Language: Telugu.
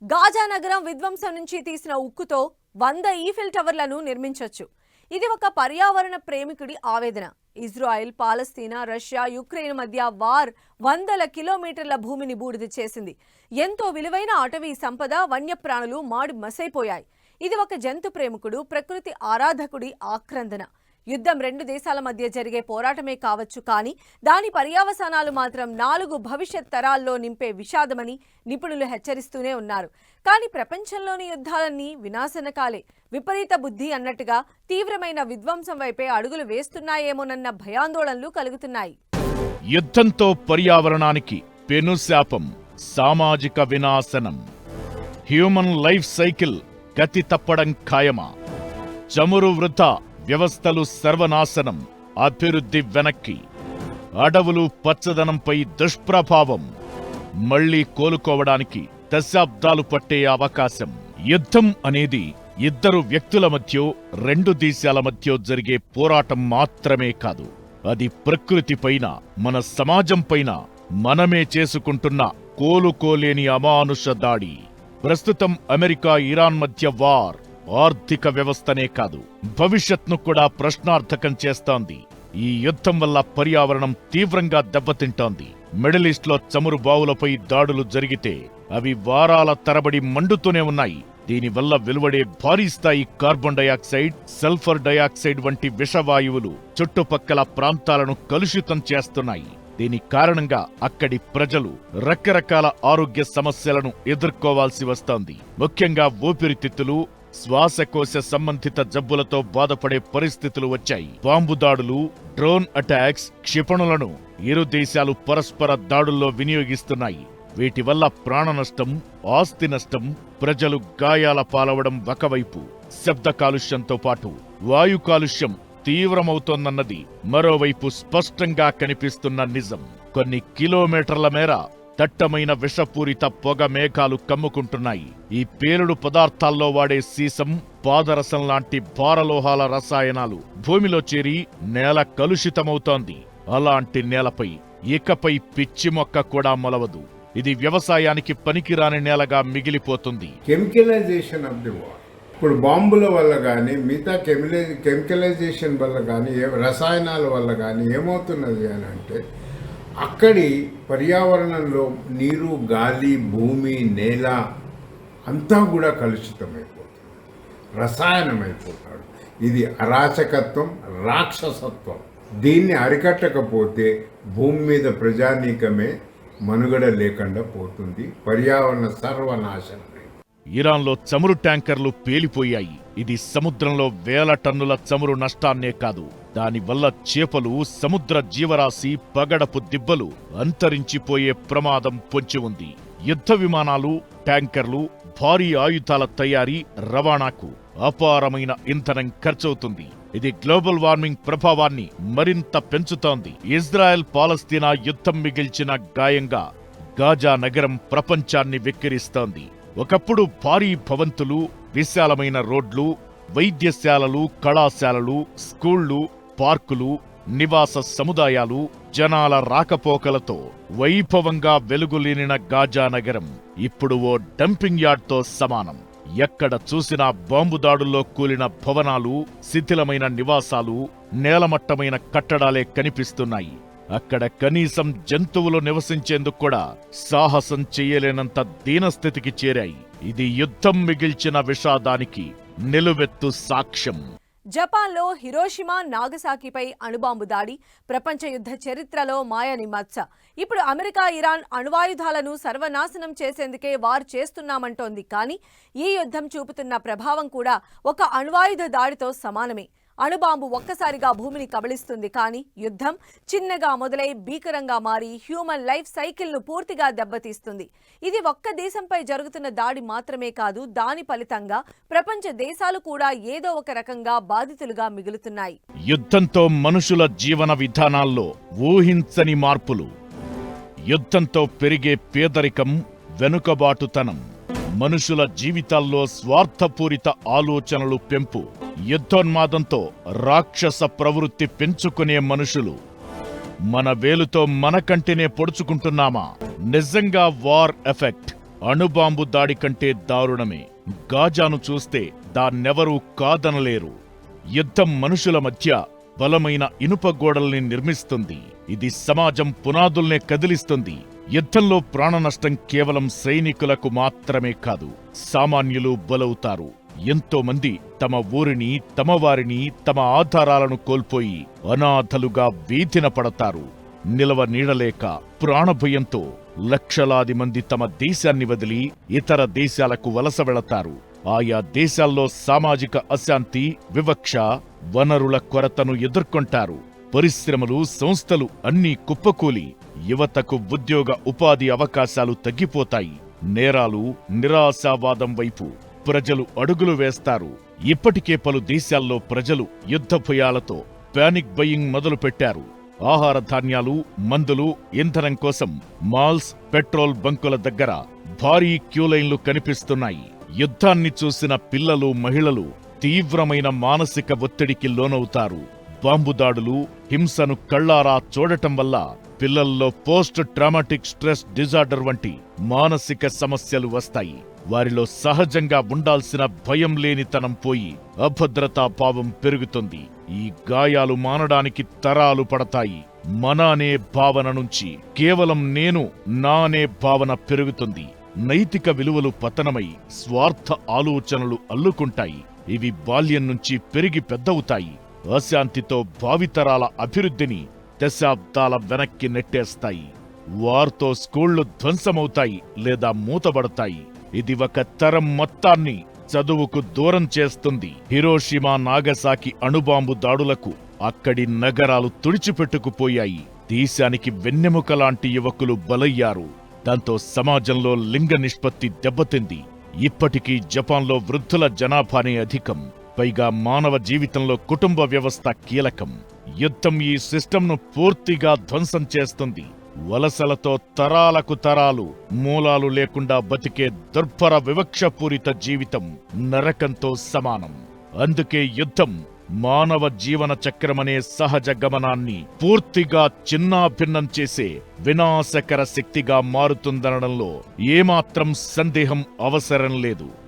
గాజా నగరం విధ్వంసం నుంచి తీసిన ఉక్కుతో 100 ఈఫిల్ టవర్లను నిర్మించొచ్చు. ఇది ఒక పర్యావరణ ప్రేమికుడి ఆవేదన. ఇజ్రాయెల్, పాలస్తీనా, రష్యా, యుక్రెయిన్ మధ్య వార్ వందల కిలోమీటర్ల భూమిని బూడిద చేసింది. ఎంతో విలువైన అటవీ సంపద, వన్యప్రాణులు మాడి మసైపోయాయి. ఇది ఒక జంతు ప్రేమికుడు, ప్రకృతి ఆరాధకుడి ఆక్రందన. యుద్ధం రెండు దేశాల మధ్య జరిగే పోరాటమే కావచ్చు, కానీ దాని పర్యవసానాలు మాత్రం 4 భవిష్యత్ తరాల్లో నింపే విషాదమని నిపుణులు హెచ్చరిస్తూనే ఉన్నారు. కానీ ప్రపంచంలోని యుద్ధాలన్నీ వినాశనకాలే. విపరీత బుద్ధి అన్నట్టుగా తీవ్రమైన విధ్వంసం వైపే అడుగులు వేస్తున్నాయేమోనన్న భయాందోళనలు కలుగుతున్నాయి. యుద్ధంతో పర్యావరణానికి పెనుశాపం, సామాజిక వినాశనం. హ్యూమన్ లైఫ్ సైకిల్ గతి తప్పడం ఖాయమా? చమురు వృథా, వ్యవస్థలు సర్వనాశనం, అభివృద్ధి వెనక్కి. అడవులు, పచ్చదనంపై దుష్ప్రభావం. మళ్లీ కోలుకోవడానికి దశాబ్దాలు పట్టే అవకాశం. యుద్ధం అనేది ఇద్దరు వ్యక్తుల మధ్యో, రెండు దేశాల మధ్యో జరిగే పోరాటం మాత్రమే కాదు. అది ప్రకృతిపైన, మన సమాజంపైన మనమే చేసుకుంటున్న కోలుకోలేని అమానుష దాడి. ప్రస్తుతం అమెరికా, ఇరాన్ మధ్య వార్ ఆర్థిక వ్యవస్థనే కాదు, భవిష్యత్ను కూడా ప్రశ్నార్థకం చేస్తోంది. ఈ యుద్ధం వల్ల పర్యావరణం తీవ్రంగా దెబ్బతింటోంది. మిడిల్ ఈస్ట్లో చమురు బావులపై దాడులు జరిగితే అవి వారాల తరబడి మండుతూనే ఉన్నాయి. దీనివల్ల వెలువడే భారీ స్థాయి కార్బన్ డయాక్సైడ్, సల్ఫర్ డయాక్సైడ్ వంటి విషవాయువులు చుట్టుపక్కల ప్రాంతాలను కలుషితం చేస్తున్నాయి. దీని కారణంగా అక్కడి ప్రజలు రకరకాల ఆరోగ్య సమస్యలను ఎదుర్కోవాల్సి వస్తోంది. ముఖ్యంగా ఊపిరితిత్తులు, శ్వాసకోశ సంబంధిత జబ్బులతో బాధపడే పరిస్థితులు వచ్చాయి. బాంబు దాడులు, డ్రోన్ అటాక్స్, క్షిపణులను ఇరు దేశాలు పరస్పర దాడుల్లో వినియోగిస్తున్నాయి. వీటి వల్ల ప్రాణ నష్టం, ఆస్తి నష్టం, ప్రజలు గాయాల పాలవడం ఒకవైపు, శబ్ద కాలుష్యంతో పాటు వాయు కాలుష్యం తీవ్రమవుతోందన్నది మరోవైపు స్పష్టంగా కనిపిస్తున్న నిజం. కొన్ని కిలోమీటర్ల మేర దట్టమైన విషపూరిత పొగ మేఘాలు కమ్ముకుంటున్నాయి. ఈ పేలుడు పదార్థాల్లో వాడే సీసం, పాదరసం లాంటి భారలోహాల రసాయనాలు భూమిలో చేరి నేల కలుషితమవుతోంది. అలాంటి నేలపై ఇకపై పిచ్చి మొక్క కూడా మొలవదు. ఇది వ్యవసాయానికి పనికిరాని నేలగా మిగిలిపోతుంది. కెమికలైజేషన్ ఆఫ్ ది వార్, ఇప్పుడు బాంబుల వల్ల కానీ, మిగతా కెమికలైజేషన్ వల్ల కానీ, రసాయనాల వల్ల కానీ ఏమవుతున్నది అని అంటే, అక్కడి పర్యావరణంలో నీరు, గాలి, భూమి, నేల అంతా కూడా కలుషితమైపోతుంది, రసాయనమైపోతాడు. ఇది అరాచకత్వం, రాక్షసత్వం. దీన్ని అరికట్టకపోతే భూమి మీద ప్రజానీకమే మనుగడ లేకుండా పోతుంది. పర్యావరణ సర్వనాశనం. ఇరాన్లో చమురు ట్యాంకర్లు పేలిపోయాయి. ఇది సముద్రంలో వేల టన్నుల చమురు నష్టాన్నే కాదు, దానివల్ల చేపలు, సముద్ర జీవరాశి, పగడపు దిబ్బలు అంతరించిపోయే ప్రమాదం పొంచి ఉంది. యుద్ధ విమానాలు, ట్యాంకర్లు, భారీ ఆయుధాల తయారీ, రవాణాకు అపారమైన ఇంధనం ఖర్చవుతుంది. ఇది గ్లోబల్ వార్మింగ్ ప్రభావాన్ని మరింత పెంచుతోంది. ఇజ్రాయెల్, పాలస్తీనా యుద్ధం మిగిల్చిన గాయంగా గాజా నగరం ప్రపంచాన్ని వెక్కిరిస్తోంది. ఒకప్పుడు భారీ భవంతులు, విశాలమైన రోడ్లు, వైద్యశాలలు, కళాశాలలు, స్కూళ్లు, పార్కులు, నివాస సముదాయాలు, జనాల రాకపోకలతో వైభవంగా వెలుగులీనిన గాజా నగరం ఇప్పుడు ఓ డంపింగ్ యార్డ్తో సమానం. ఎక్కడ చూసినా బాంబు దాడుల్లో కూలిన భవనాలు, శిథిలమైన నివాసాలు, నేలమట్టమైన కట్టడాలే కనిపిస్తున్నాయి. అక్కడ కనీసం జంతువులు నివసించేందుకు కూడా సాహసం చెయ్యలేనంత దీనస్థితికి చేరాయి. ఇది యుద్ధం మిగిల్చిన విషాదానికి నిలువెత్తు సాక్ష్యం. జపాన్లో హిరోషిమా, నాగసాకిపై అణుబాంబు దాడి ప్రపంచ యుద్ధ చరిత్రలో మాయని మచ్చ. ఇప్పుడు అమెరికా, ఇరాన్ అణువాయుధాలను సర్వనాశనం చేసేందుకే వారు చేస్తున్నామంటోంది. కానీ ఈ యుద్ధం చూపుతున్న ప్రభావం కూడా ఒక అణువాయుధ దాడితో సమానమే. అణుబాంబు ఒక్కసారిగా భూమిని కబళిస్తుంది, కానీ యుద్ధం చిన్నగా మొదలై భీకరంగా మారి హ్యూమన్ లైఫ్ సైకిల్ను పూర్తిగా దెబ్బతీస్తుంది. ఇది ఒక్క దేశంపై జరుగుతున్న దాడి మాత్రమే కాదు, దాని ఫలితంగా ప్రపంచ దేశాలు కూడా ఏదో ఒక రకంగా బాధితులుగా మిగులుతున్నాయి. యుద్ధంతో మనుషుల జీవన విధానాల్లో ఊహించని మార్పులు, యుద్ధంతో పెరిగే పేదరికం, వెనుకబాటుతనం, మనుషుల జీవితాల్లో స్వార్థపూరిత ఆలోచనలు పెంపు, యుద్ధోన్మాదంతో రాక్షస ప్రవృత్తి పెంచుకునే మనుషులు. మన వేలుతో మన కంటినే పొడుచుకుంటున్నామా? నిజంగా వార్ ఎఫెక్ట్ అణుబాంబు దాడి కంటే దారుణమే. గాజాను చూస్తే దాన్నెవరూ కాదనలేరు. యుద్ధం మనుషుల మధ్య బలమైన ఇనుప గోడల్ని నిర్మిస్తుంది. ఇది సమాజం పునాదుల్నే కదిలిస్తుంది. యుద్ధంలో ప్రాణనష్టం కేవలం సైనికులకు మాత్రమే కాదు, సామాన్యులు బలవుతారు. ఎంతో మంది తమ ఊరిని, తమ వారిని, తమ ఆధారాలను కోల్పోయి అనాథలుగా వీధిన పడతారు. నిలవ నీడలేక ప్రాణభయంతో లక్షలాది మంది తమ దేశాన్ని వదిలి ఇతర దేశాలకు వలస వెళతారు. ఆయా దేశాల్లో సామాజిక అశాంతి, వివక్ష, వనరుల కొరతను ఎదుర్కొంటారు. పరిశ్రమలు, సంస్థలు అన్నీ కుప్పకూలి యువతకు ఉద్యోగ ఉపాధి అవకాశాలు తగ్గిపోతాయి. నేరాలు, నిరాశావాదం వైపు ప్రజలు అడుగులు వేస్తారు. ఇప్పటికే పలు దేశాల్లో ప్రజలు యుద్ధ భయాలతో పానిక్ బయింగ్ మొదలుపెట్టారు. ఆహార ధాన్యాలు, మందులు, ఇంధనం కోసం మాల్స్, పెట్రోల్ బంకుల దగ్గర భారీ క్యూలైన్లు కనిపిస్తున్నాయి. యుద్ధాన్ని చూసిన పిల్లలు, మహిళలు తీవ్రమైన మానసిక ఒత్తిడికి లోనవుతారు. బాంబుదాడులు, హింసను కళ్లారా చూడటం వల్ల పిల్లల్లో పోస్ట్ ట్రామాటిక్ స్ట్రెస్ డిజార్డర్ వంటి మానసిక సమస్యలు వస్తాయి. వారిలో సహజంగా ఉండాల్సిన భయం లేనితనం పోయి అభద్రతా భావం పెరుగుతుంది. ఈ గాయాలు మానడానికి తరాలు పడతాయి. మన అనే భావన నుంచి కేవలం నేను, నా అనే భావన పెరుగుతుంది. నైతిక విలువలు పతనమై స్వార్థ ఆలోచనలు అల్లుకుంటాయి. ఇవి బాల్యం నుంచి పెరిగి పెద్దవుతాయి. అశాంతితో భావితరాల అభివృద్ధిని దశాబ్దాల వెనక్కి నెట్టేస్తాయి. వార్తో స్కూళ్లు ధ్వంసమవుతాయి లేదా మూతబడతాయి. ఇది ఒక తరం మొత్తాన్ని చదువుకు దూరం చేస్తుంది. హిరోషిమా, నాగసాకి అణుబాంబు దాడులకు అక్కడి నగరాలు తుడిచిపెట్టుకుపోయాయి. దేశానికి వెన్నెముక లాంటి యువకులు బలయ్యారు. దాంతో సమాజంలో లింగ నిష్పత్తి దెబ్బతింది. ఇప్పటికీ జపాన్లో వృద్ధుల జనాభానే అధికం. పైగా మానవ జీవితంలో కుటుంబ వ్యవస్థ కీలకం. యుద్ధం ఈ సిస్టంను పూర్తిగా ధ్వంసం చేస్తుంది. వలసలతో తరాలకు తరాలు మూలాలు లేకుండా బతికే దుర్భర వివక్షపూరిత జీవితం నరకంతో సమానం. అందుకే యుద్ధం మానవ జీవన చక్రమనే సహజ గమనాన్ని పూర్తిగా చిన్నాభిన్నం చేసే వినాశకర శక్తిగా మారుతుందనడంలో ఏమాత్రం సందేహం అవసరం లేదు.